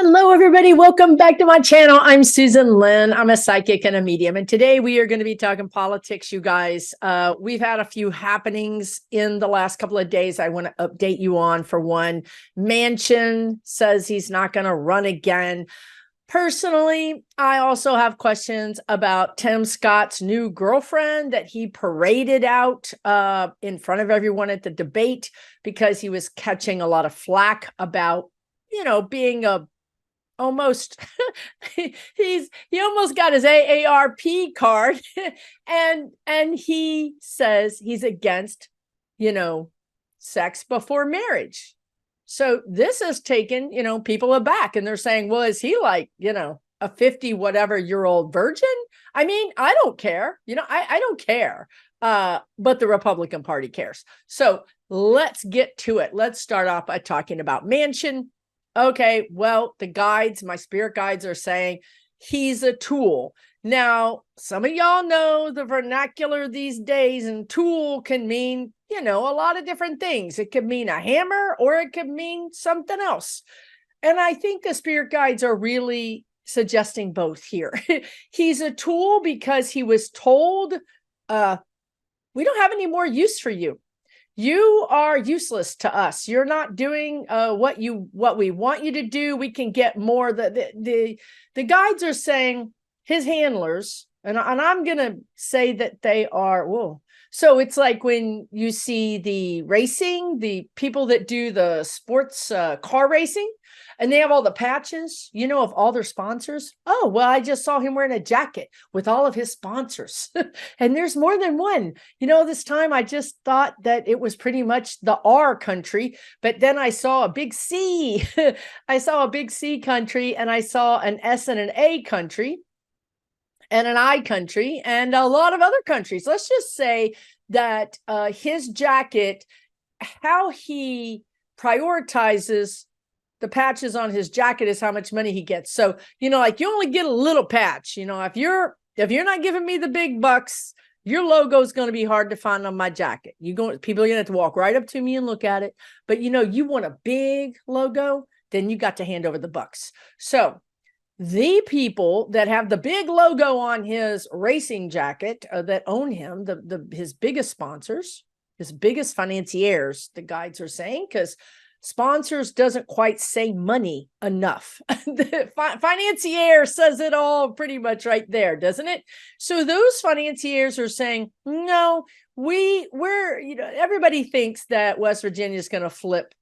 Hello, everybody. Welcome back to my channel. I'm Susan Lynn. I'm a psychic and a medium. And today we are going to be talking politics, you guys. We've had a few happenings in the last couple of days I want to update you on. For one, Manchin says he's not going to run again. Personally, I also have questions about Tim Scott's new girlfriend that he paraded out in front of everyone at the debate because he was catching a lot of flack about, being a almost he almost got his AARP card and he says he's against sex before marriage. So this has taken people aback, and they're saying, well, is he like a 50 whatever year old virgin? I mean, I don't care. I don't care, but the Republican Party cares. So let's get to it. Let's start off by talking about Manchin. Okay, well, the guides, my spirit guides, are saying he's a tool. Now, some of y'all know the vernacular these days, and tool can mean, a lot of different things. It could mean a hammer, or it could mean something else. And I think the spirit guides are really suggesting both here. He's a tool because he was told, we don't have any more use for you. You are useless to us. You're not doing what we want you to do. We can get more. The guides are saying, his handlers, and I'm gonna say that they are. Whoa. So it's like when you see the racing, the people that do the sports car racing, and they have all the patches, of all their sponsors. Oh, well, I just saw him wearing a jacket with all of his sponsors. And there's more than one. This time I just thought that it was pretty much the R country, but then I saw a big C. I saw a big C country, and I saw an S and an A country, and an I country, and a lot of other countries. Let's just say that his jacket, how he prioritizes the patches on his jacket is how much money he gets. So, like you only get a little patch. If you're not giving me the big bucks, your logo is going to be hard to find on my jacket. People are going to have to walk right up to me and look at it. But you want a big logo, then you got to hand over the bucks. So the people that have the big logo on his racing jacket that own him, his biggest sponsors, his biggest financiers, the guides are saying, because sponsors doesn't quite say money enough. The financier says it all pretty much right there, doesn't it? So those financiers are saying, no, we're everybody thinks that West Virginia is going to flip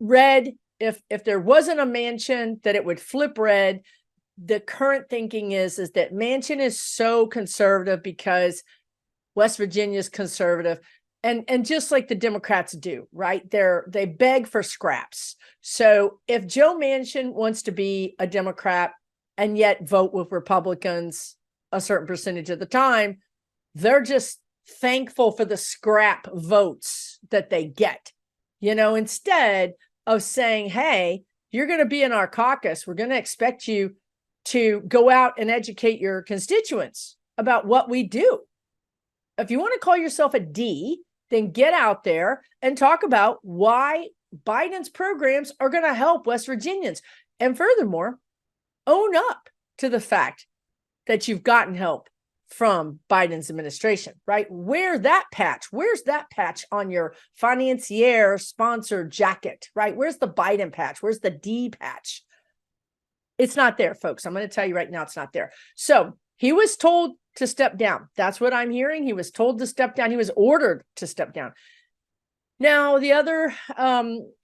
red. If there wasn't a Manchin, that it would flip red. The current thinking is that Manchin is so conservative because West Virginia is conservative. And just like the Democrats do, right? They beg for scraps. So if Joe Manchin wants to be a Democrat and yet vote with Republicans a certain percentage of the time, they're just thankful for the scrap votes that they get, instead of saying, hey, you're going to be in our caucus. We're going to expect you to go out and educate your constituents about what we do. If you want to call yourself a D, then get out there and talk about why Biden's programs are going to help West Virginians. And furthermore, own up to the fact that you've gotten help from Biden's administration, right? Where's that patch on your financier sponsored jacket, right? Where's the Biden patch? Where's the D patch? It's not there, folks. I'm going to tell you right now, it's not there. So he was told to step down. That's what I'm hearing. He was told to step down. He was ordered to step down. Now, the other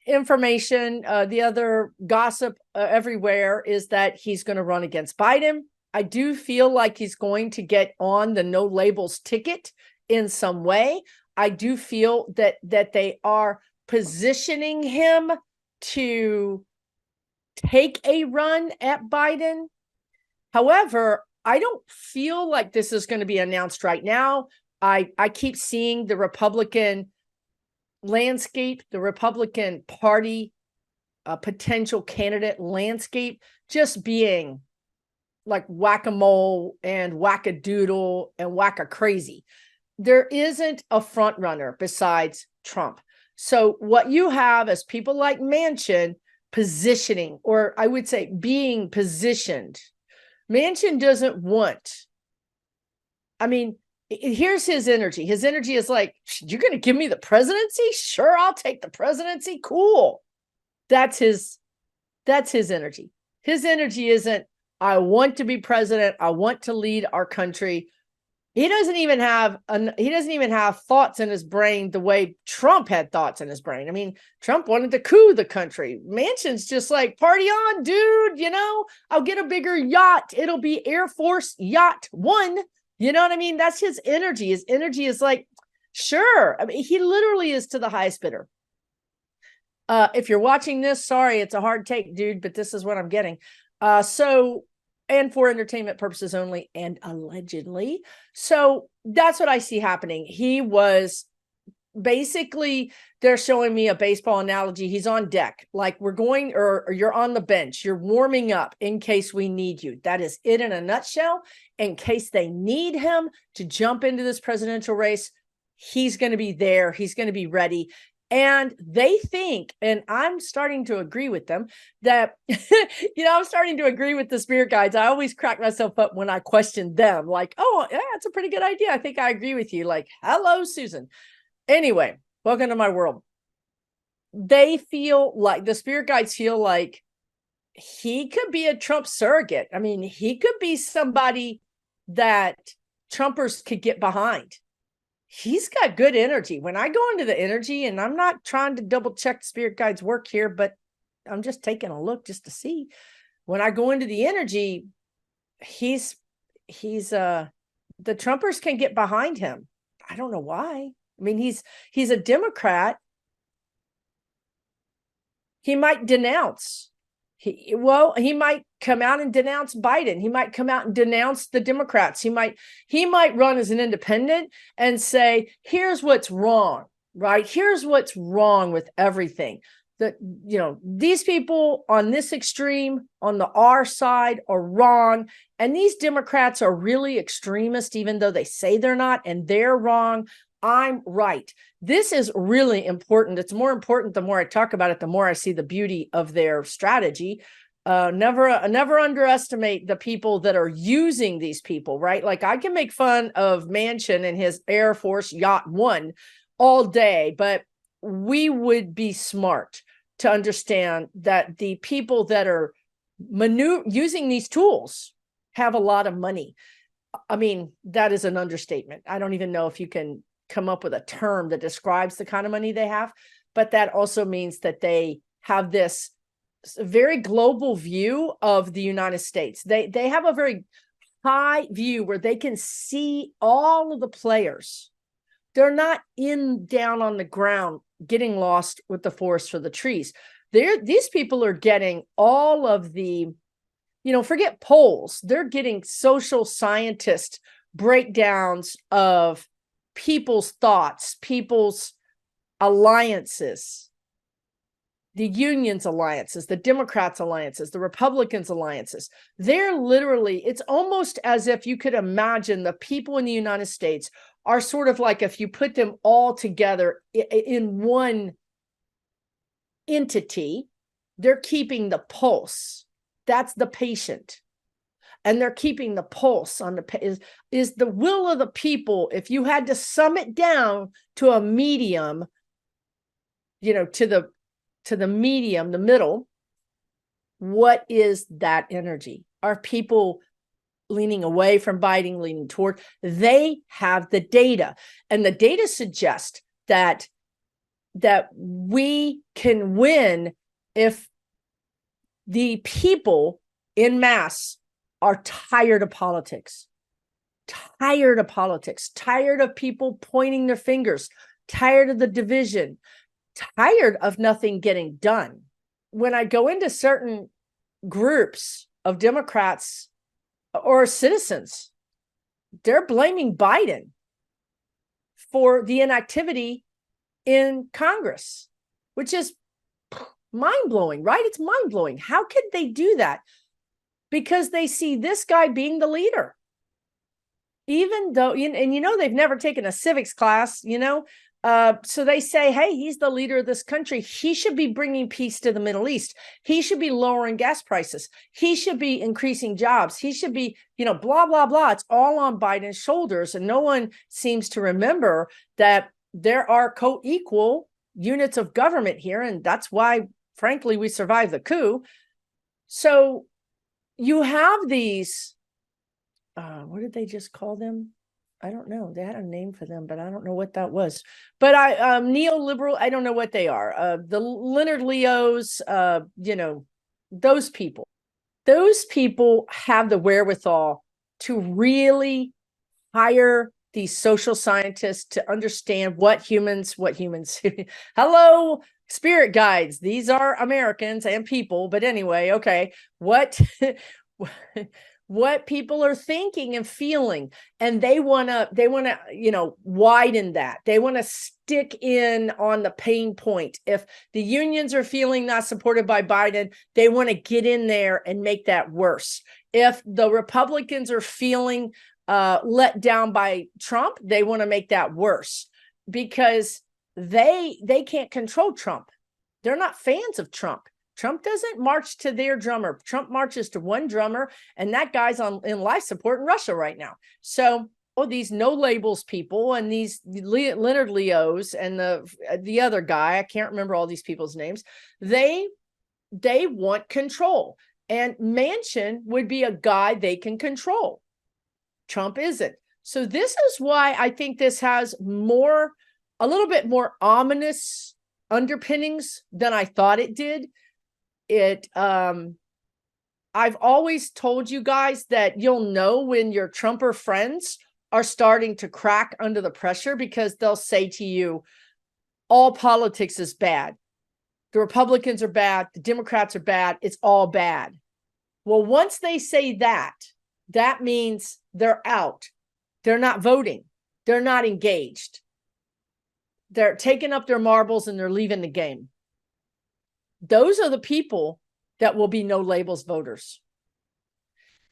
information, the other gossip everywhere is that he's going to run against Biden. I do feel like he's going to get on the no labels ticket in some way. I do feel that they are positioning him to take a run at Biden. However, I don't feel like this is going to be announced right now. I keep seeing the Republican landscape, the Republican Party potential candidate landscape just being like whack-a-mole and whack-a-doodle and whack-a-crazy. There isn't a front runner besides Trump. So what you have is people like Manchin positioning, or I would say being positioned. Manchin doesn't want, I mean, here's his energy. His energy is like, you're going to give me the presidency? Sure, I'll take the presidency. Cool. That's his energy. His energy isn't, I want to be president. I want to lead our country. He doesn't even have thoughts in his brain the way Trump had thoughts in his brain. I mean, Trump wanted to coup the country. Manchin's just like, party on, dude. You know, I'll get a bigger yacht. It'll be Air Force Yacht 1. You know what I mean? That's his energy. His energy is like, sure. I mean, he literally is to the highest bidder. If you're watching this, sorry, it's a hard take, dude, but this is what I'm getting. And for entertainment purposes only, and allegedly. So that's what I see happening. He was basically, they're showing me a baseball analogy. He's on deck, like we're going, or you're on the bench. You're warming up in case we need you. That is it in a nutshell. In case they need him to jump into this presidential race, he's going to be there. He's going to be ready. And they think, and I'm starting to agree with them, that, I'm starting to agree with the spirit guides. I always crack myself up when I question them, like, oh, yeah, that's a pretty good idea. I think I agree with you. Like, hello, Susan. Anyway, welcome to my world. They feel like, the spirit guides feel like he could be a Trump surrogate. I mean, he could be somebody that Trumpers could get behind. He's got good energy. When I go into the energy, and I'm not trying to double check spirit guides work here, but I'm just taking a look just to see. When I go into the energy, the Trumpers can get behind him. I don't know why. I mean, he's a Democrat. He might denounce. He might come out and denounce Biden. He might come out and denounce the Democrats. He might run as an independent and say, here's what's wrong, right? Here's what's wrong with everything. That, these people on this extreme, on the R side, are wrong. And these Democrats are really extremist, even though they say they're not, and they're wrong. I'm right. This is really important. It's more important the more I talk about it, the more I see the beauty of their strategy. Never underestimate the people that are using these people, right? Like, I can make fun of Manchin and his Air Force Yacht 1 all day, but we would be smart to understand that the people that are using these tools have a lot of money. I mean, that is an understatement. I don't even know if you can come up with a term that describes the kind of money they have, but that also means that they have this very global view of the United States. They have a very high view where they can see all of the players. They're not down on the ground getting lost with the forest for the trees. These people are getting all of the, forget polls. They're getting social scientist breakdowns of people's thoughts, people's alliances, the unions alliances, the Democrats alliances, the Republicans alliances. They're literally, it's almost as if you could imagine the people in the United States are sort of like, if you put them all together in one entity, they're keeping the pulse. That's the patient. And they're keeping the pulse on is the will of the people. If you had to sum it down to a medium, to the medium, the middle, what is that energy? Are people leaning away from Biden, leaning toward? They have the data, and the data suggest that we can win if the people in mass are tired of politics, tired of people pointing their fingers, tired of the division, tired of nothing getting done. When I go into certain groups of Democrats or citizens, they're blaming Biden for the inactivity in Congress, which is mind-blowing, right? It's mind-blowing. How could they do that? Because they see this guy being the leader. Even though, and they've never taken a civics class, So they say, hey, he's the leader of this country. He should be bringing peace to the Middle East. He should be lowering gas prices. He should be increasing jobs. He should be, blah, blah, blah. It's all on Biden's shoulders. And no one seems to remember that there are co-equal units of government here. And that's why, frankly, we survived the coup. So you have these, what did they just call them? I don't know. They had a name for them, but I don't know what that was. But neoliberal, I don't know what they are. The Leonard Leos, those people. Those people have the wherewithal to really hire these social scientists to understand what humans, hello, spirit guides. These are Americans and people, but anyway, okay. What people are thinking and feeling, and they want to widen that. They want to stick in on the pain point. If the unions are feeling not supported by Biden, they want to get in there and make that worse. If the Republicans are feeling let down by Trump, they want to make that worse, because they can't control Trump. They're not fans of Trump. Trump doesn't march to their drummer. Trump marches to one drummer, and that guy's in life support in Russia right now. So, these no labels people and these Leonard Leos and the other guy, I can't remember all these people's names. They want control, and Manchin would be a guy they can control. Trump isn't. So this is why I think this has a little bit more ominous underpinnings than I thought it did. I've always told you guys that you'll know when your Trumper friends are starting to crack under the pressure, because they'll say to you, all politics is bad. The Republicans are bad. The Democrats are bad. It's all bad. Well, once they say that, that means they're out. They're not voting. They're not engaged. They're taking up their marbles and they're leaving the game. Those are the people that will be no labels voters.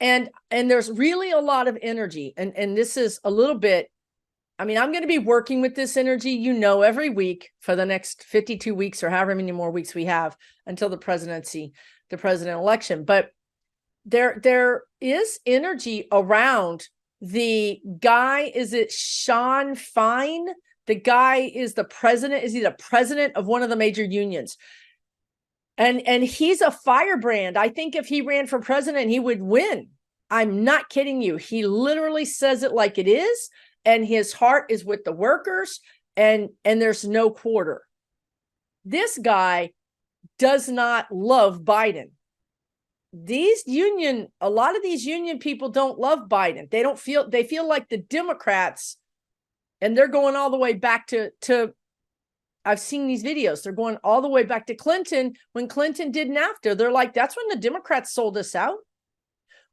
And there's really a lot of energy. And this is a little bit, I'm going to be working with this energy, every week for the next 52 weeks or however many more weeks we have until the president election. But there is energy around the guy. Is it Sean Fine? The guy is the president. Is he the president of one of the major unions? And he's a firebrand. I think if he ran for president, he would win. I'm not kidding you. He literally says it like it is, and his heart is with the workers, and there's no quarter. This guy does not love Biden. A lot of these union people don't love Biden. They feel like the Democrats, and they're going all the way back to I've seen these videos. They're going all the way back to Clinton. When Clinton did NAFTA, they're like, that's when the Democrats sold us out.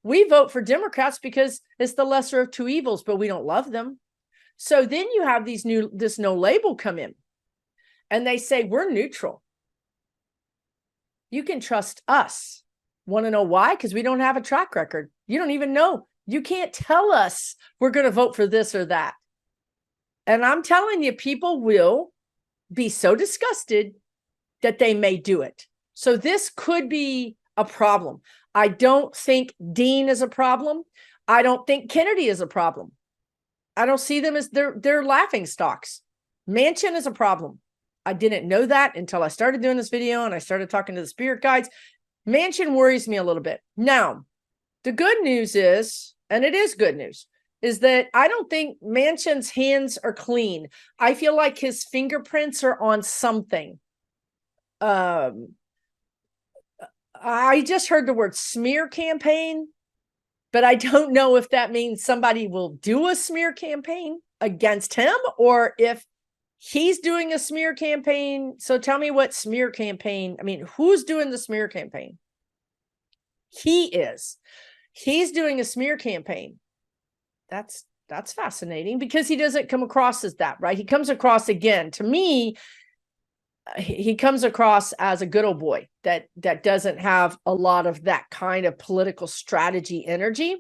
We vote for Democrats because it's the lesser of two evils, but we don't love them. So then you have this no label come in, and they say, we're neutral. You can trust us. Want to know why? Because we don't have a track record. You don't even know. You can't tell us we're going to vote for this or that. And I'm telling you, people will be so disgusted that they may do it. So this could be a problem. I don't think Dean is a problem. I don't think Kennedy is a problem. I don't see them as they're laughing stocks. Manchin is a problem. I didn't know that until I started doing this video and I started talking to the spirit guides. Manchin worries me a little bit. Now, the good news is, and it is good news, is that I don't think Manchin's hands are clean. I feel like his fingerprints are on something. I just heard the word smear campaign, but I don't know if that means somebody will do a smear campaign against him or if he's doing a smear campaign. So tell me what smear campaign, who's doing the smear campaign? He is. He's doing a smear campaign. That's fascinating because he doesn't come across as that, right? He comes across, again, to me, he comes across as a good old boy that doesn't have a lot of that kind of political strategy energy.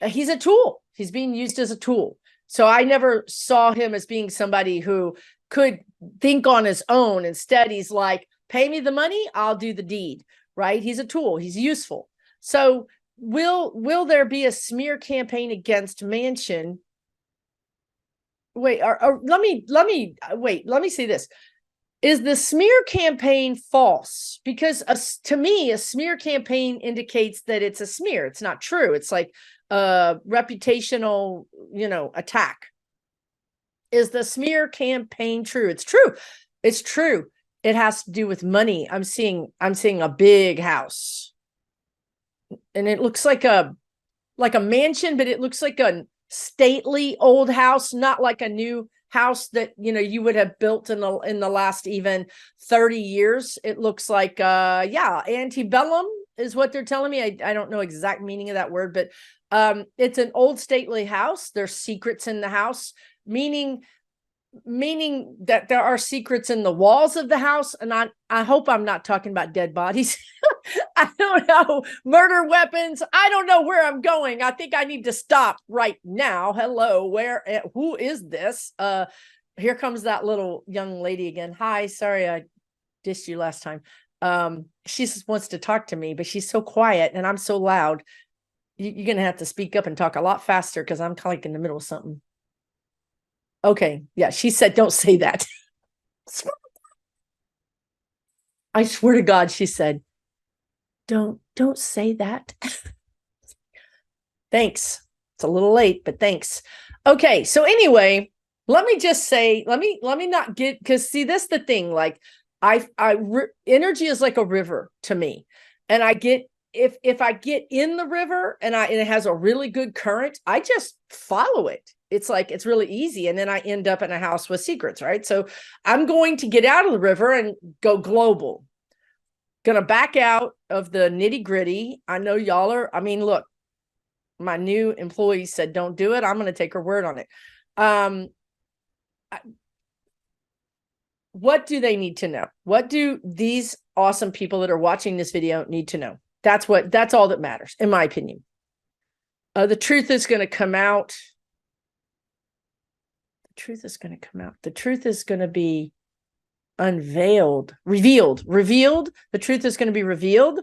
He's a tool. He's being used as a tool. So I never saw him as being somebody who could think on his own. Instead, he's like, pay me the money, I'll do the deed, right? He's a tool, he's useful. So will there be a smear campaign against Manchin? Wait, let me say this. Is the smear campaign false? Because to me, a smear campaign indicates that it's a smear. It's not true. It's like a reputational, attack. Is the smear campaign true? It's true. It's true. It has to do with money. I'm seeing a big house. And it looks like a mansion, but it looks like a stately old house, not like a new house that you would have built in the last even 30 years. It looks like antebellum is what they're telling me. I don't know exact meaning of that word, but it's an old stately house. There's secrets in the house, meaning that there are secrets in the walls of the house. And I hope I'm not talking about dead bodies. I don't know, murder weapons. I don't know where I'm going. I think I need to stop right now. Hello, who is this? Here comes that little young lady again. Hi, sorry I dissed you last time. She just wants to talk to me, but she's so quiet and I'm so loud. You're gonna have to speak up and talk a lot faster because I'm kind of like in the middle of something. Okay, yeah, she said don't say that. I swear to God, she said, don't say that. Thanks. It's a little late, but thanks. Okay, so anyway, let me just say, let me not get, because see, this is the thing, like energy is like a river to me, and I get, if I get in the river and it has a really good current, I just follow it. It's like, it's really easy. And then I end up in a house with secrets, right? So I'm going to get out of the river and go global. Gonna back out of the nitty gritty. I know y'all are, look, my new employee said, don't do it. I'm going to take her word on it. What do they need to know? What do these awesome people that are watching this video need to know? That's all that matters, in my opinion. The truth is going to come out. The truth is going to come out. The truth is going to be revealed. The truth is going to be revealed.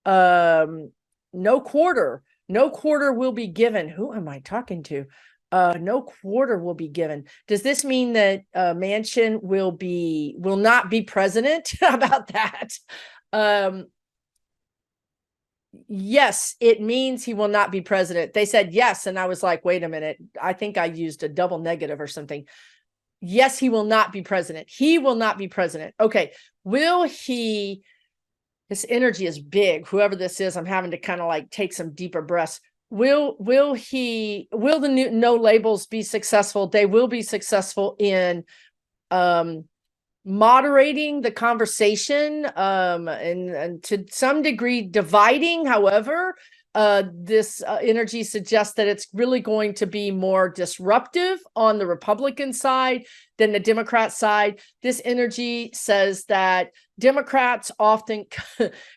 No quarter will be given. Who am I talking to? No quarter will be given. Does this mean that Manchin will not be president? How about that? Yes, it means he will not be president. They said yes, and I was like, wait a minute. I think I used a double negative or something. Yes, he will not be president. He will not be president. Okay. Will he? This energy is big. Whoever this is, I'm having to kind of like take some deeper breaths. Will the new no labels be successful? They will be successful in moderating the conversation and to some degree dividing. However, this energy suggests that it's really going to be more disruptive on the Republican side than the Democrat side. This energy says that Democrats often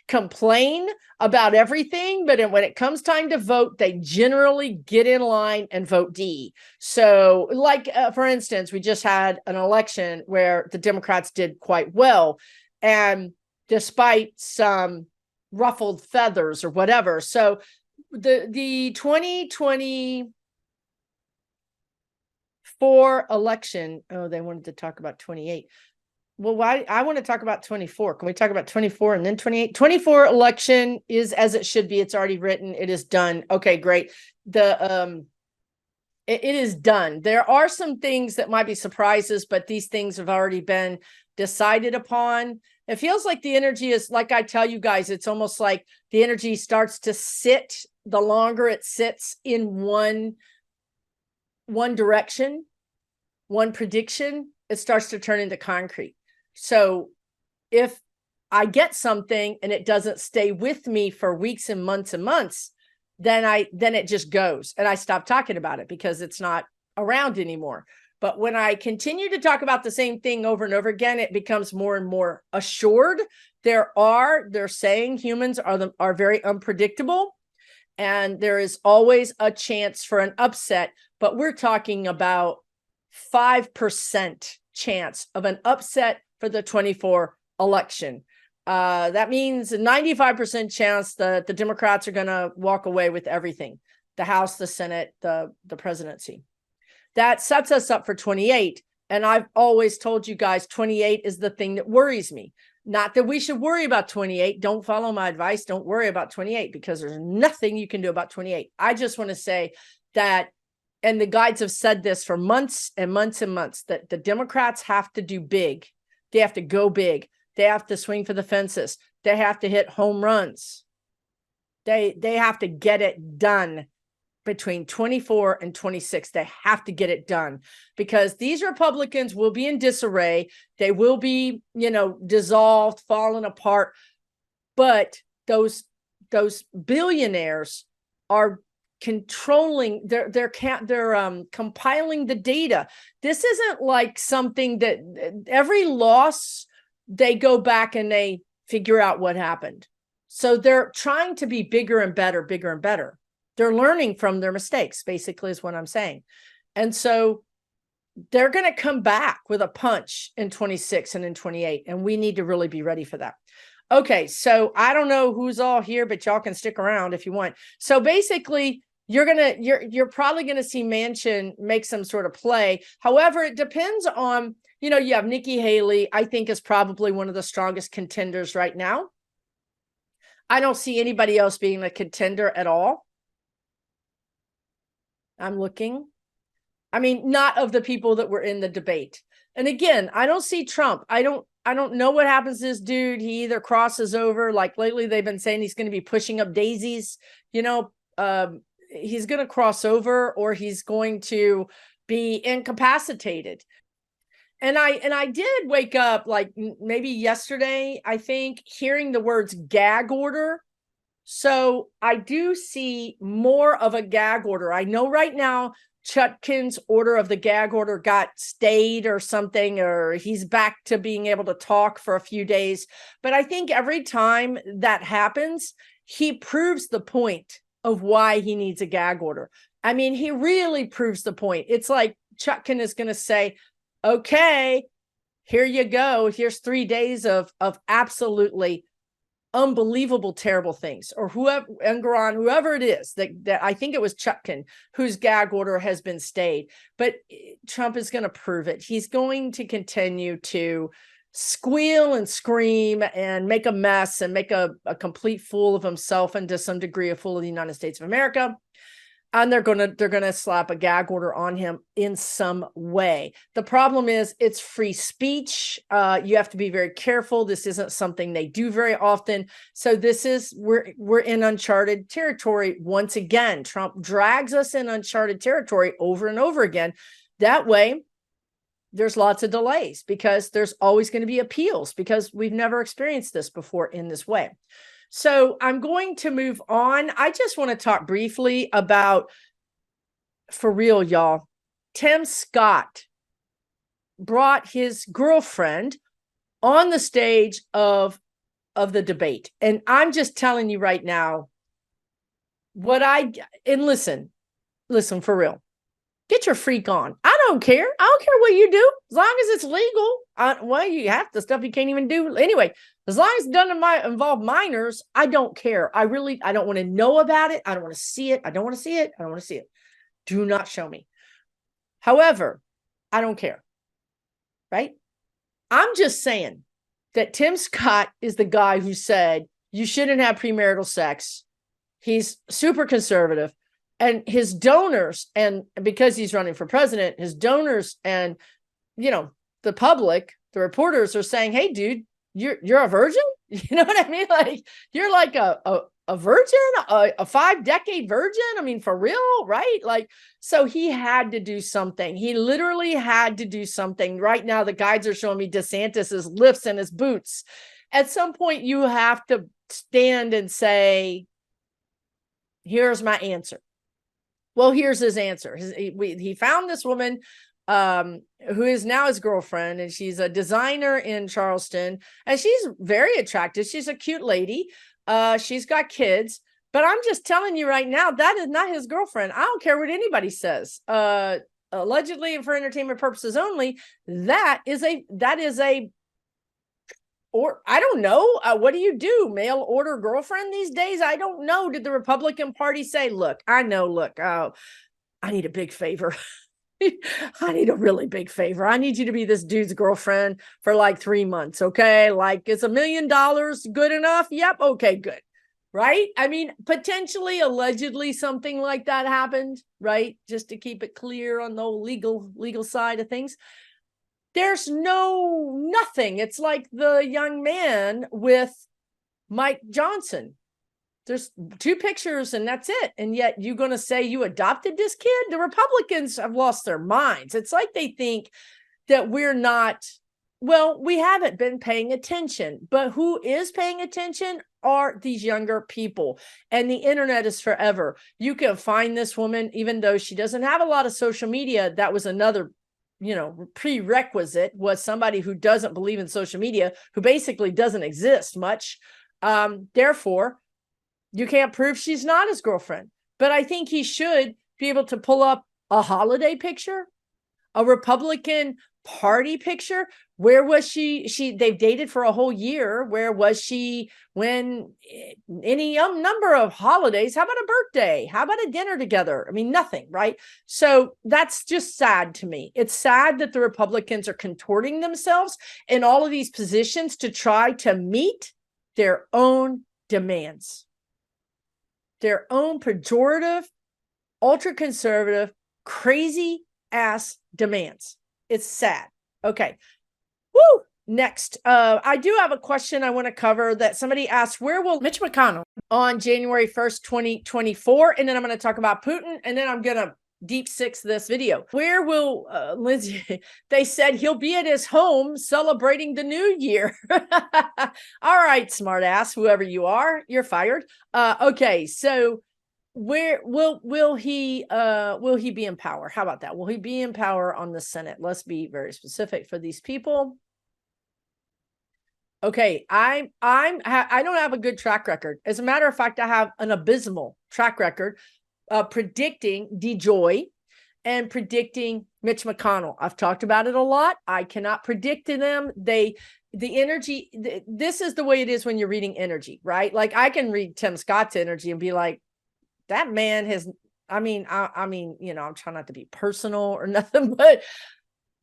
complain about everything, but when it comes time to vote, they generally get in line and vote D. So like, for instance, we just had an election where the Democrats did quite well, and despite some ruffled feathers or whatever. So the 2024 election, oh, they wanted to talk about 28. Well, why? I want to talk about 24. Can we talk about 24 and then 28? 24 election is as it should be. It's already written. It is done. Okay, great. It is done. There are some things that might be surprises, but these things have already been decided upon. It feels like the energy is, like I tell you guys, it's almost like the energy starts to sit. The longer it sits in one direction, one prediction, it starts to turn into concrete. So if I get something and it doesn't stay with me for weeks and months, then it just goes and I stop talking about it because it's not around anymore. But when I continue to talk about the same thing over and over again, it becomes more and more assured. They're saying humans are very unpredictable. And there is always a chance for an upset, but we're talking about 5% chance of an upset for the 24 election. That means a 95% chance that the Democrats are going to walk away with everything, the House, the Senate, the presidency. That sets us up for 28. And I've always told you guys, 28 is the thing that worries me. Not that we should worry about 28. Don't follow my advice. Don't worry about 28 because there's nothing you can do about 28. I just want to say that, and the guides have said this for months and months and months, that the Democrats have to do big. They have to go big. They have to swing for the fences. They have to hit home runs. They have to get it done between 24 and 26. They have to get it done because these Republicans will be in disarray. They will be, dissolved, falling apart. But those billionaires are controlling, they're compiling the data. This isn't like something that every loss, they go back and they figure out what happened. So they're trying to be bigger and better, bigger and better. They're learning from their mistakes, basically, is what I'm saying. And so they're going to come back with a punch in 26 and in 28. And we need to really be ready for that. Okay, so I don't know who's all here, but y'all can stick around if you want. So basically, you're probably going to see Manchin make some sort of play. However, it depends on, you have Nikki Haley, I think is probably one of the strongest contenders right now. I don't see anybody else being a contender at all. I'm looking. I mean, not of the people that were in the debate. And again, I don't see Trump. I don't know what happens to this dude. He either crosses over, like lately they've been saying he's going to be pushing up daisies. He's going to cross over, or he's going to be incapacitated. And I did wake up like maybe yesterday, I think, hearing the words gag order. So I do see more of a gag order. I know right now Chutkin's order of the gag order got stayed or something, or he's back to being able to talk for a few days. But I think every time that happens, he proves the point of why he needs a gag order. I mean, he really proves the point. It's like Chutkin is going to say, okay, here you go. Here's 3 days of absolutely unbelievable, terrible things, or whoever it is that I think it was Chutkin whose gag order has been stayed. But Trump is going to prove it. He's going to continue to squeal and scream and make a mess and make a complete fool of himself, and to some degree a fool of the United States of America. And they're gonna slap a gag order on him in some way. The problem is it's free speech. You have to be very careful. This isn't something they do very often. So we're in uncharted territory once again. Trump drags us in uncharted territory over and over again. That way, there's lots of delays because there's always going to be appeals because we've never experienced this before in this way. So I'm going to move on. I just want to talk briefly about, for real, y'all, Tim Scott brought his girlfriend on the stage of the debate. And I'm just telling you right now, listen, for real. Get your freak on. I don't care. I don't care what you do, as long as it's legal. You have the stuff you can't even do. Anyway, as long as it doesn't involve minors, I don't care. I don't want to know about it. I don't want to see it. I don't want to see it. I don't want to see it. Do not show me. However, I don't care. Right? I'm just saying that Tim Scott is the guy who said you shouldn't have premarital sex. He's super conservative. And his donors, and because he's running for president, his donors and, the public, the reporters are saying, hey, dude, you're a virgin? You know what I mean? Like, you're like a virgin, a 5-decade virgin. I mean, for real, right? Like, so he had to do something. He literally had to do something. Right now, the guides are showing me DeSantis's lifts and his boots. At some point, you have to stand and say, here's my answer. Well, here's his answer. He found this woman who is now his girlfriend, and she's a designer in Charleston, and she's very attractive. She's a cute lady. She's got kids, But I'm just telling you right now, that is not his girlfriend. I don't care what anybody says. Allegedly and for entertainment purposes only, that is a, or I don't know. What do you do? Mail order girlfriend these days? I don't know. Did the Republican Party say, look, I need a big favor. I need a really big favor. I need you to be this dude's girlfriend for like 3 months. Okay. Like, is $1 million good enough? Yep. Okay, good. Right. I mean, potentially, allegedly, something like that happened, right? Just to keep it clear on the legal side of things. There's nothing. It's like the young man with Mike Johnson. There's 2 pictures and that's it. And yet you're going to say you adopted this kid? The Republicans have lost their minds. It's like they think that we're not, well, we haven't been paying attention, but who is paying attention are these younger people. And the internet is forever. You can find this woman, even though she doesn't have a lot of social media. That was another, prerequisite, was somebody who doesn't believe in social media, who basically doesn't exist much. Therefore, you can't prove she's not his girlfriend. But I think he should be able to pull up a holiday picture, a Republican Party picture. Where was she? They've dated for a whole year. Where was she when any number of holidays? How about a birthday? How about a dinner together? I mean, nothing, right? So that's just sad to me. It's sad that the Republicans are contorting themselves in all of these positions to try to meet their own demands. Their own pejorative, ultra-conservative, crazy-ass demands. It's sad. Okay. Woo! Next, I do have a question I want to cover that somebody asked. Where will Mitch McConnell on January 1st, 2024? And then I'm going to talk about Putin, and then I'm going to deep six this video. Where will Lindsay? They said he'll be at his home celebrating the new year. All right, smartass, whoever you are, you're fired. Okay, so where will he be in power? How about that? Will he be in power on the Senate? Let's be very specific for these people. Okay, I don't have a good track record. As a matter of fact, I have an abysmal track record predicting DeJoy and predicting Mitch McConnell. I've talked about it a lot. I cannot predict to them. The energy, this is the way it is when you're reading energy, right? Like, I can read Tim Scott's energy and be like, that man has, I'm trying not to be personal or nothing, but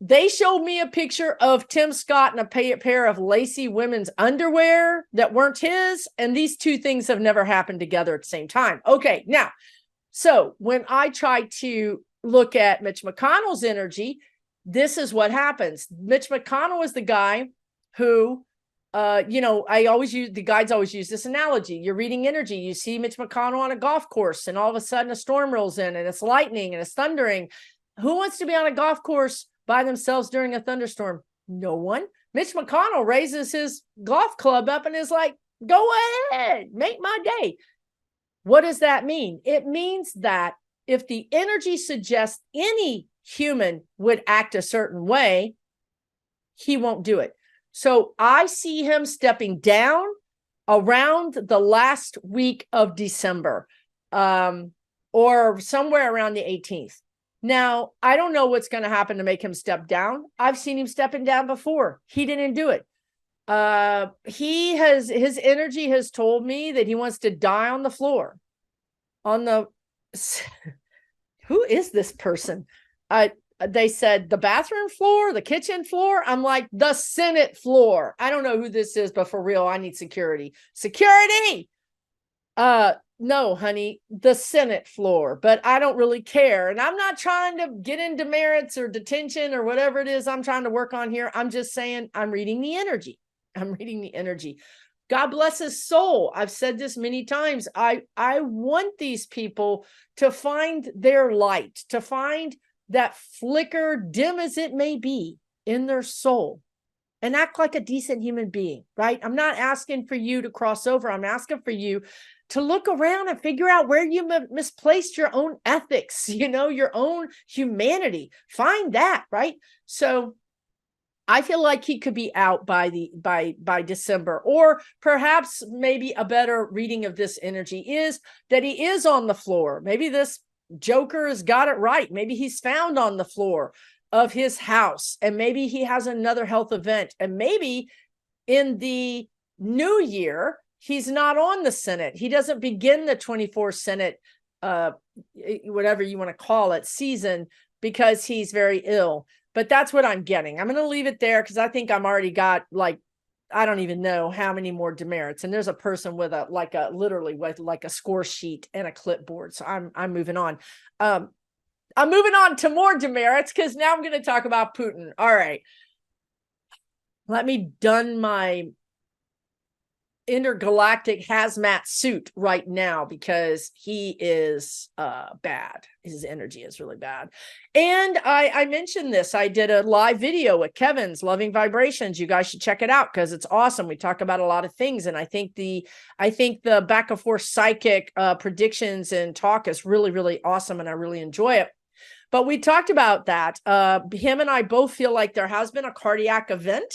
they showed me a picture of Tim Scott in a pair of lacy women's underwear that weren't his. And these 2 things have never happened together at the same time. Okay, now, so when I try to look at Mitch McConnell's energy, this is what happens. Mitch McConnell is the guy who, the guides always use this analogy. You're reading energy. You see Mitch McConnell on a golf course, and all of a sudden a storm rolls in, and it's lightning and it's thundering. Who wants to be on a golf course by themselves during a thunderstorm? No one. Mitch McConnell raises his golf club up and is like, go ahead, make my day. What does that mean? It means that if the energy suggests any human would act a certain way, he won't do it. So I see him stepping down around the last week of December, or somewhere around the 18th. Now, I don't know what's going to happen to make him step down. I've seen him stepping down before. He didn't do it. His energy has told me that he wants to die on the floor. Who is this person? They said the bathroom floor, the kitchen floor. I'm like, the Senate floor. I don't know who this is, but for real, I need security. Security! No, honey, the Senate floor, but I don't really care. And I'm not trying to get into merits or detention or whatever it is I'm trying to work on here. I'm just saying I'm reading the energy. I'm reading the energy. God bless his soul. I've said this many times. I want these people to find their light, to find that flicker, dim as it may be, in their soul, and act like a decent human being, right? I'm not asking for you to cross over. I'm asking for you to look around and figure out where you misplaced your own ethics, your own humanity. Find that, right? So I feel like he could be out by December, or perhaps maybe a better reading of this energy is that he is on the floor. Maybe this Joker has got it right. Maybe he's found on the floor of his house, and maybe he has another health event, and maybe in the new year he's not on the Senate. He doesn't begin the 24 Senate, whatever you want to call it, season, because he's very ill. But that's what I'm getting. I'm going to leave it there because I think I'm already got, like, I don't even know how many more demerits. And there's a person with literally with like a score sheet and a clipboard. So I'm moving on. I'm moving on to more demerits because now I'm going to talk about Putin. All right. Let me don my intergalactic hazmat suit right now because he is bad. His energy is really bad. And I mentioned this. I did a live video with Kevin's Loving Vibrations. You guys should check it out because it's awesome. We talk about a lot of things, and I think the back and forth psychic predictions and talk is really, really awesome, and I really enjoy it. But we talked about that. Him and I both feel like there has been a cardiac event,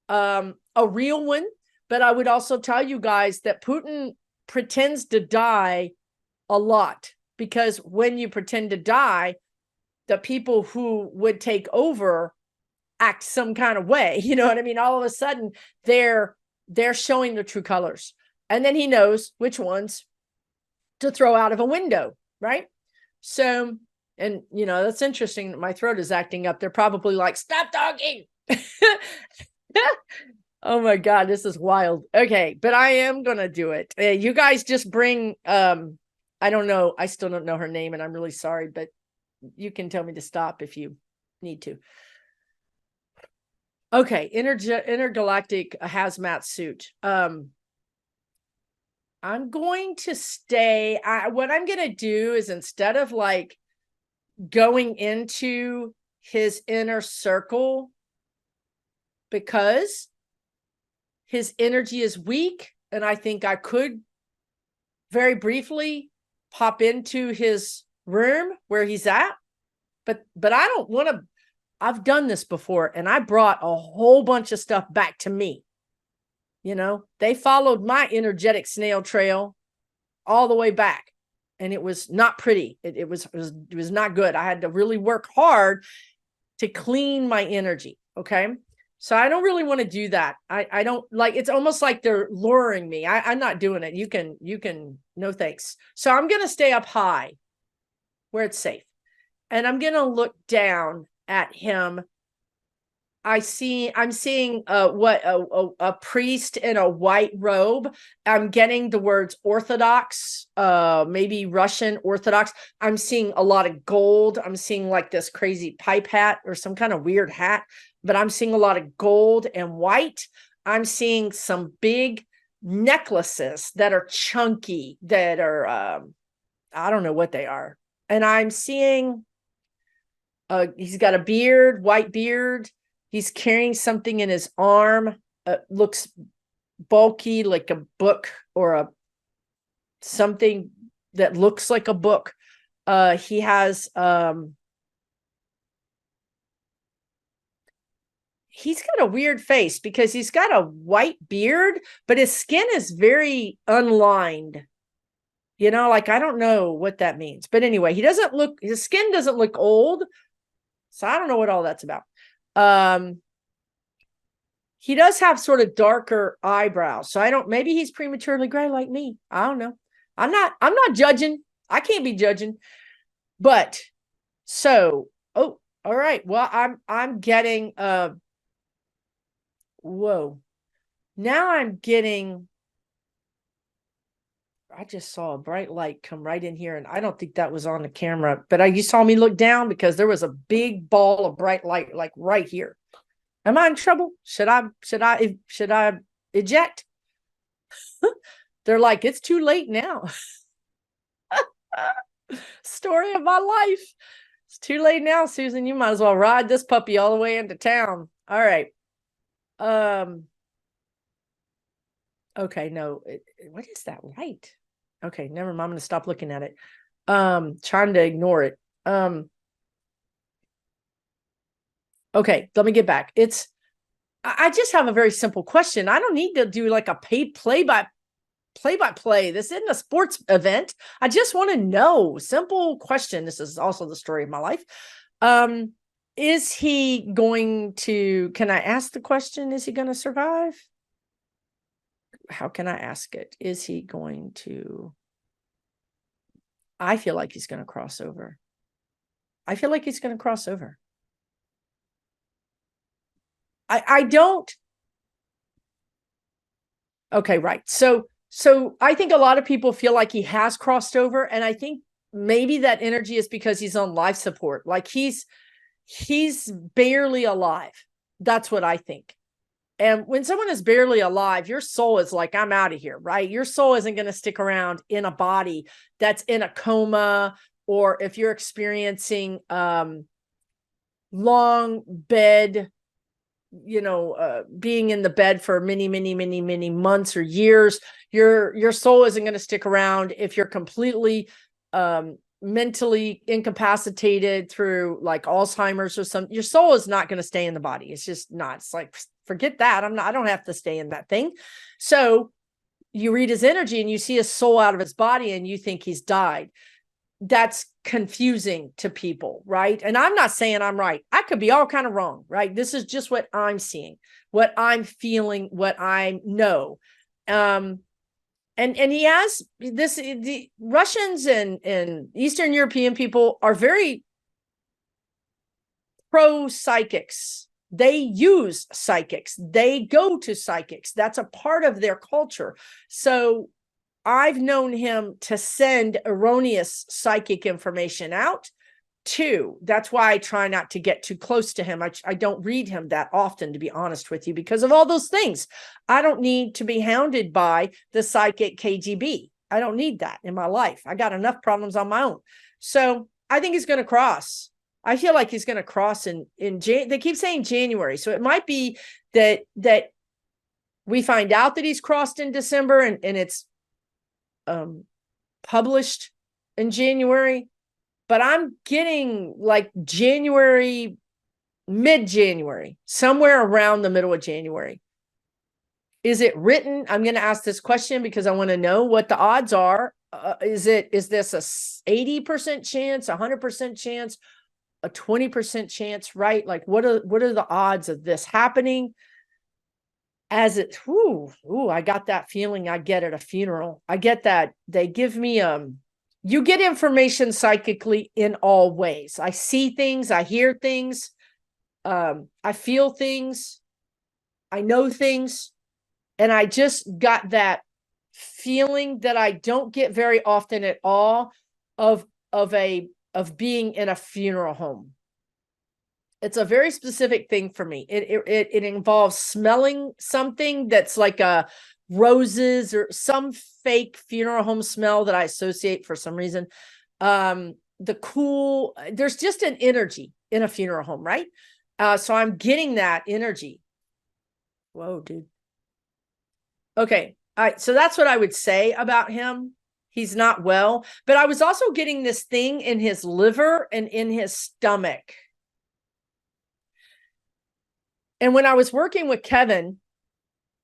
a real one. But I would also tell you guys that Putin pretends to die a lot, because when you pretend to die, the people who would take over act some kind of way. You know what I mean? All of a sudden, they're showing their true colors. And then he knows which ones to throw out of a window, right? So, and, you know, that's interesting. My throat is acting up. They're probably like, stop talking. Oh my God, this is wild. Okay, but I am going to do it. You guys just bring, I don't know. I still don't know her name, and I'm really sorry, but you can tell me to stop if you need to. Okay, intergalactic hazmat suit. I'm going to stay. What I'm going to do is, instead of like going into his inner circle, because his energy is weak, and I think I could very briefly pop into his room where he's at, but I don't want to. I've done this before, and I brought a whole bunch of stuff back to me. You know, they followed my energetic snail trail all the way back, and it was not pretty. It was not good. I had to really work hard to clean my energy. Okay. So I don't really want to do that. I don't like, it's almost like they're luring me. I'm not doing it. You can, no thanks. So I'm going to stay up high where it's safe. And I'm going to look down at him. I'm seeing a priest in a white robe. I'm getting the words Orthodox, maybe Russian Orthodox. I'm seeing a lot of gold. I'm seeing like this crazy pipe hat or some kind of weird hat, but I'm seeing a lot of gold and white. I'm seeing some big necklaces that are chunky, that are, I don't know what they are. And I'm seeing, he's got a beard, white beard. He's carrying something in his arm. Looks bulky, like a book, or something that looks like a book. He has, he's got a weird face because he's got a white beard, but his skin is very unlined. You know, like, I don't know what that means. But anyway, his skin doesn't look old. So I don't know what all that's about. He does have sort of darker eyebrows. So maybe he's prematurely gray like me. I don't know. I'm not judging. I can't be judging. But so, all right. Well, I'm getting, whoa. Now I'm getting, I just saw a bright light come right in here, and I don't think that was on the camera, but you saw me look down because there was a big ball of bright light, like right here. Am I in trouble? Should I eject? They're like, it's too late now. Story of my life. It's too late now, Susan. You might as well ride this puppy all the way into town. All right. Okay, no. What is that light? Okay, never mind. I'm going to stop looking at it. Trying to ignore it. Okay, let me get back. It's I just have a very simple question. I don't need to do like a play-by-play. This isn't a sports event. I just want to know. Simple question. This is also the story of my life. Is he going to, can I ask the question? Is he going to survive? How can I ask it? Is he going to, I feel like he's going to cross over. I feel like he's going to cross over. I don't. Okay, right. So I think a lot of people feel like he has crossed over, and I think maybe that energy is because he's on life support. Like he's barely alive. That's what I think. And when someone is barely alive, your soul is like, I'm out of here, right? Your soul isn't going to stick around in a body that's in a coma, or if you're experiencing long bed, being in the bed for many months or years, your soul isn't going to stick around if you're completely mentally incapacitated through like Alzheimer's or something. Your soul is not going to stay in the body. It's just not. It's like, forget that. I don't have to stay in that thing. So you read his energy and you see his soul out of his body and you think he's died. That's confusing to people, right? And I'm not saying I'm right. I could be all kind of wrong, right? This is just what I'm seeing, what I'm feeling, what I know. And he has this, the Russians and Eastern European people are very pro psychics. They use psychics. They go to psychics. That's a part of their culture. So I've known him to send erroneous psychic information out too. That's why I try not to get too close to him. I don't read him that often, to be honest with you, because of all those things. I don't need to be hounded by the psychic KGB. I don't need that in my life. I got enough problems on my own. So I think he's going to cross. I feel like he's going to cross in they keep saying January. So it might be that we find out that he's crossed in December and it's published in January, but I'm getting like January, mid-January, somewhere around the middle of January. Is it written? I'm going to ask this question because I want to know what the odds are. Is this a 80% chance, 100% chance, a 20% chance, right? Like what are the odds of this happening? As it, I got that feeling I get at a funeral. I get that they give me, you get information psychically in all ways. I see things, I hear things, I feel things, I know things. And I just got that feeling that I don't get very often at all of being in a funeral home. It's a very specific thing for me. It involves smelling something that's like a roses or some fake funeral home smell that I associate for some reason. There's just an energy in a funeral home, right? So I'm getting that energy. Whoa, dude. Okay. All right. So that's what I would say about him. He's not well, but I was also getting this thing in his liver and in his stomach. And when I was working with Kevin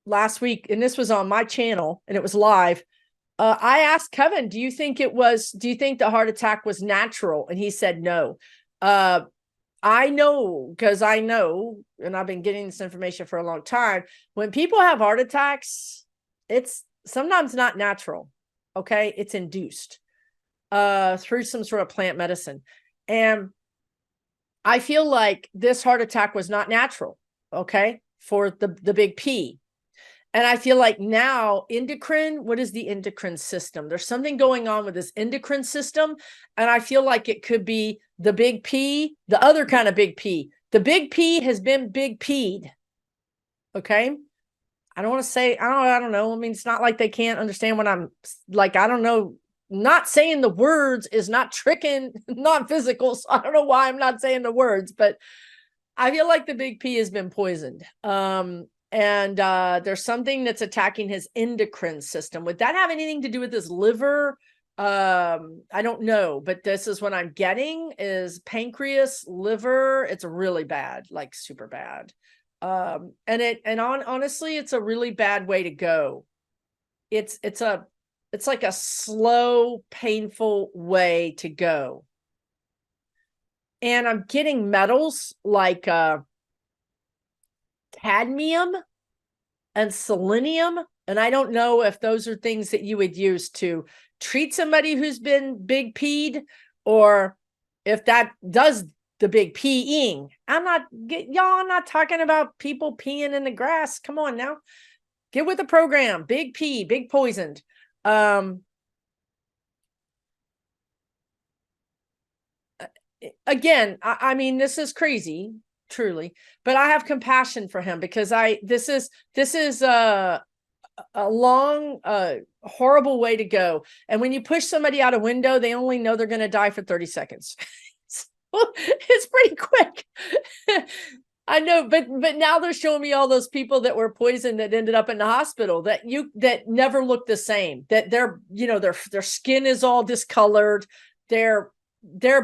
last week, and this was on my channel and it was live, I asked Kevin, do you think the heart attack was natural? And he said, no. I know, because I know, and I've been getting this information for a long time, when people have heart attacks, it's sometimes not natural. Okay. It's induced through some sort of plant medicine. And I feel like this heart attack was not natural. Okay. For the big P. And I feel like now endocrine, what is the endocrine system? There's something going on with this endocrine system. And I feel like it could be the big P, the other kind of big P. The big P has been big P'd. Okay. I don't want to say, I don't know. I mean, it's not like they can't understand what I'm like. I don't know. Not saying the words is not tricking, not physical. So I don't know why I'm not saying the words, but I feel like the big P has been poisoned. And there's something that's attacking his endocrine system. Would that have anything to do with his liver? I don't know, but this is what I'm getting is pancreas, liver. It's really bad, like super bad. Honestly, it's a really bad way to go. It's like a slow, painful way to go. And I'm getting metals like cadmium and selenium. And I don't know if those are things that you would use to treat somebody who's been big peed, or if that does the big peeing. I'm not talking about people peeing in the grass. Come on now. Get with the program. Big pee, big poisoned. Again, I mean, this is crazy, truly, but I have compassion for him because this is a long, horrible way to go. And when you push somebody out a window, they only know they're going to die for 30 seconds. It's pretty quick. I know, but now they're showing me all those people that were poisoned that ended up in the hospital that never look the same, that their skin is all discolored, their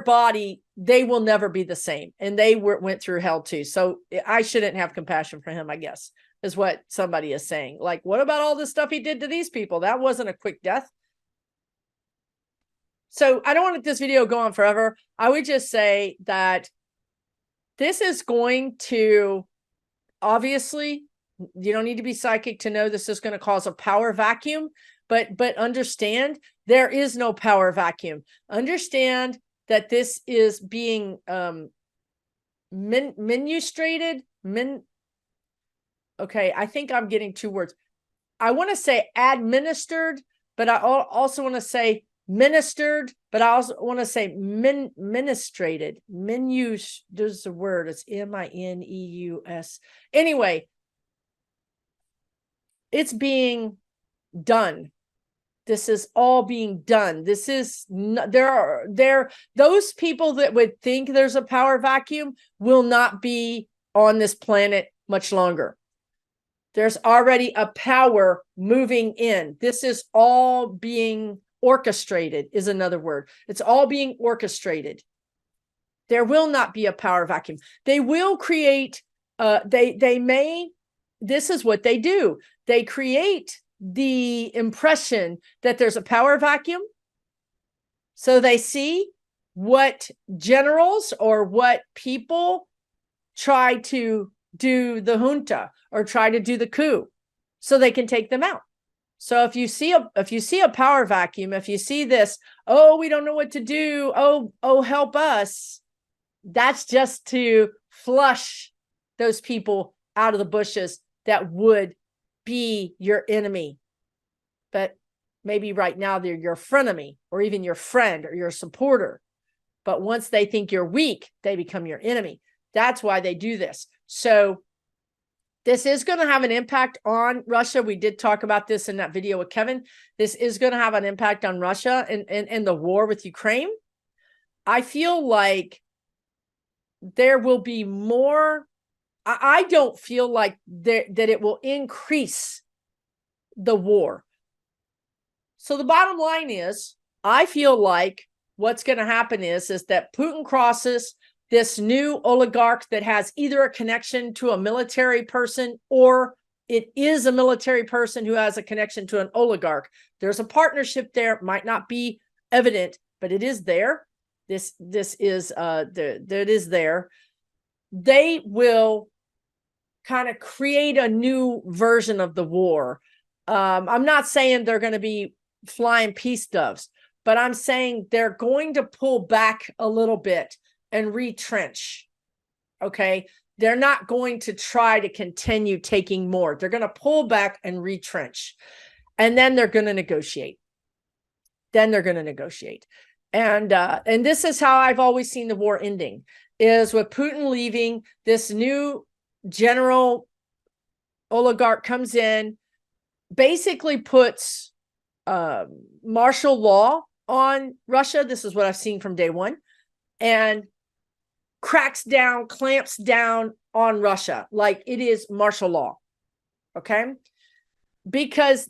body, they will never be the same. And they went through hell too. So I shouldn't have compassion for him, I guess, is what somebody is saying. Like, what about all the stuff he did to these people? That wasn't a quick death. So I don't want this video to go on forever. I would just say that this is going to, obviously, you don't need to be psychic to know this is going to cause a power vacuum, but understand there is no power vacuum. Understand that this is being minustrated. Okay, I think I'm getting two words. I want to say administered, but I also want to say ministered, but I also want to say ministrated. Minus, there's a word. It's M-I-N-E-U-S. Anyway, it's being done. This is all being done. This is those people that would think there's a power vacuum will not be on this planet much longer. There's already a power moving in. This is all being orchestrated, is another word. It's all being orchestrated. There will not be a power vacuum. They will create, this is what they do. They create the impression that there's a power vacuum. So they see what generals or what people try to do the junta or try to do the coup, so they can take them out. So if you see a power vacuum, if you see this, oh, we don't know what to do, oh, help us, that's just to flush those people out of the bushes that would be your enemy. But maybe right now they're your frenemy, or even your friend or your supporter. But once they think you're weak, they become your enemy. That's why they do this. So this is going to have an impact on Russia. We did talk about this in that video with Kevin. This is going to have an impact on Russia and the war with Ukraine. I feel like there will be more. I don't feel like that it will increase the war. So the bottom line is, I feel like what's going to happen is that Putin crosses this new oligarch that has either a connection to a military person, or it is a military person who has a connection to an oligarch. There's a partnership there. It might not be evident, but it is there. This is that is there. They will kind of create a new version of the war. I'm not saying they're going to be flying peace doves, but I'm saying they're going to pull back a little bit and retrench. Okay. They're not going to try to continue taking more. They're going to pull back and retrench. And then they're going to negotiate. And this is how I've always seen the war ending, is with Putin leaving, this new general oligarch comes in, basically puts martial law on Russia. This is what I've seen from day one. And clamps down on Russia like it is martial law. Okay? Because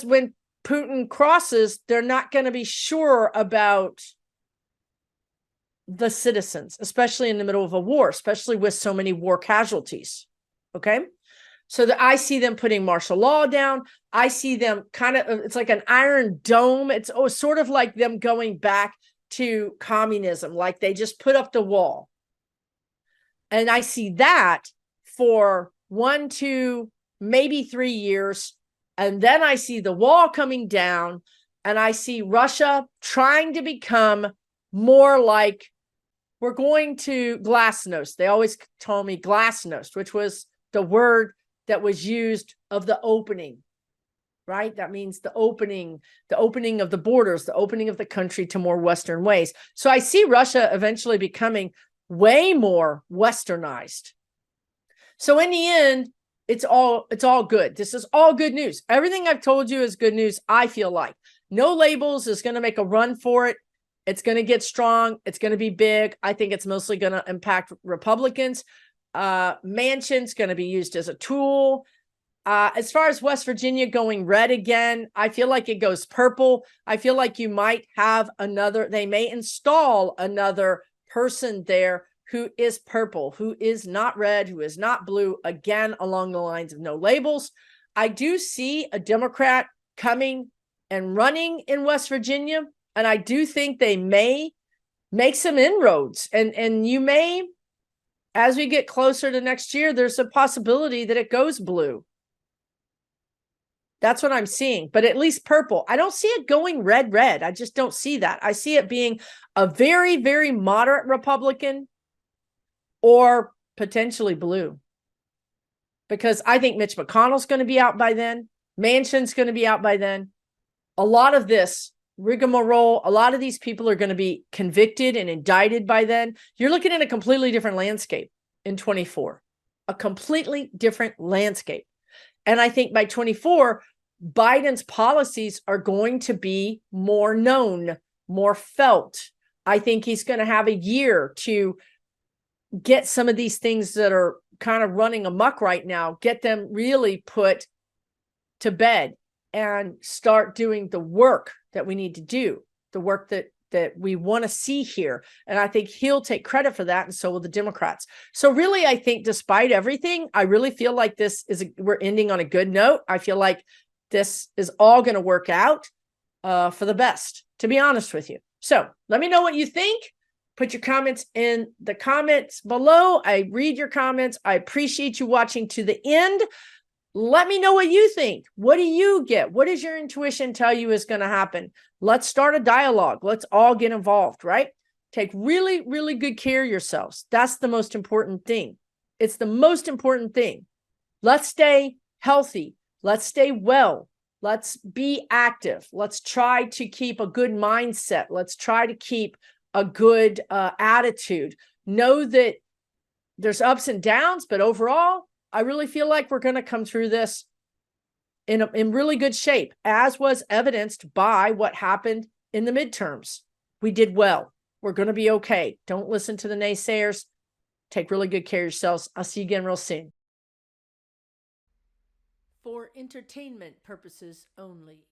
when Putin crosses, they're not going to be sure about the citizens, especially in the middle of a war, especially with so many war casualties. Okay. So that I see them putting martial law down. I see them kind of, it's like an iron dome. It's sort of like them going back to communism, like they just put up the wall. And I see that for 1, 2, maybe 3 years. And then I see the wall coming down, and I see Russia trying to become more like, we're going to glasnost. They always told me glasnost, which was the word that was used of the opening, right? That means the opening of the borders, the opening of the country to more Western ways. So I see Russia eventually becoming way more Westernized. So in the end, it's all good. This is all good news. Everything I've told you is good news. I feel like no labels is going to make a run for it. It's going to get strong. It's going to be big. I think it's mostly going to impact Republicans. Manchin's going to be used as a tool. As far as West Virginia going red again, I feel like it goes purple. I feel like you might have they may install another person there who is purple, who is not red, who is not blue, again, along the lines of no labels. I do see a Democrat coming and running in West Virginia, and I do think they may make some inroads. And you may, as we get closer to next year, there's a possibility that it goes blue. That's what I'm seeing, but at least purple. I don't see it going red. I just don't see that. I see it being a very, very moderate Republican or potentially blue, because I think Mitch McConnell's going to be out by then. Manchin's going to be out by then. A lot of this rigmarole, a lot of these people are going to be convicted and indicted by then. You're looking at a completely different landscape in 24, a completely different landscape. And I think by 24, Biden's policies are going to be more known, more felt. I think he's going to have a year to get some of these things that are kind of running amok right now, get them really put to bed and start doing the work that we need to do, the work that we want to see here. And I think he'll take credit for that, and so will the Democrats. So really, I think despite everything, I really feel like we're ending on a good note. I feel like this is all going to work out for the best, to be honest with you. So let me know what you think. Put your comments in the comments below. I read your comments. I appreciate you watching to the end. Let me know what you think. What do you get? What does your intuition tell you is going to happen? Let's start a dialogue. Let's all get involved, right? Take really, really good care of yourselves. That's the most important thing. It's the most important thing. Let's stay healthy. Let's stay well. Let's be active. Let's try to keep a good mindset. Let's try to keep a good attitude. Know that there's ups and downs, but overall, I really feel like we're going to come through this in really good shape, as was evidenced by what happened in the midterms. We did well. We're going to be okay. Don't listen to the naysayers. Take really good care of yourselves. I'll see you again real soon. For entertainment purposes only.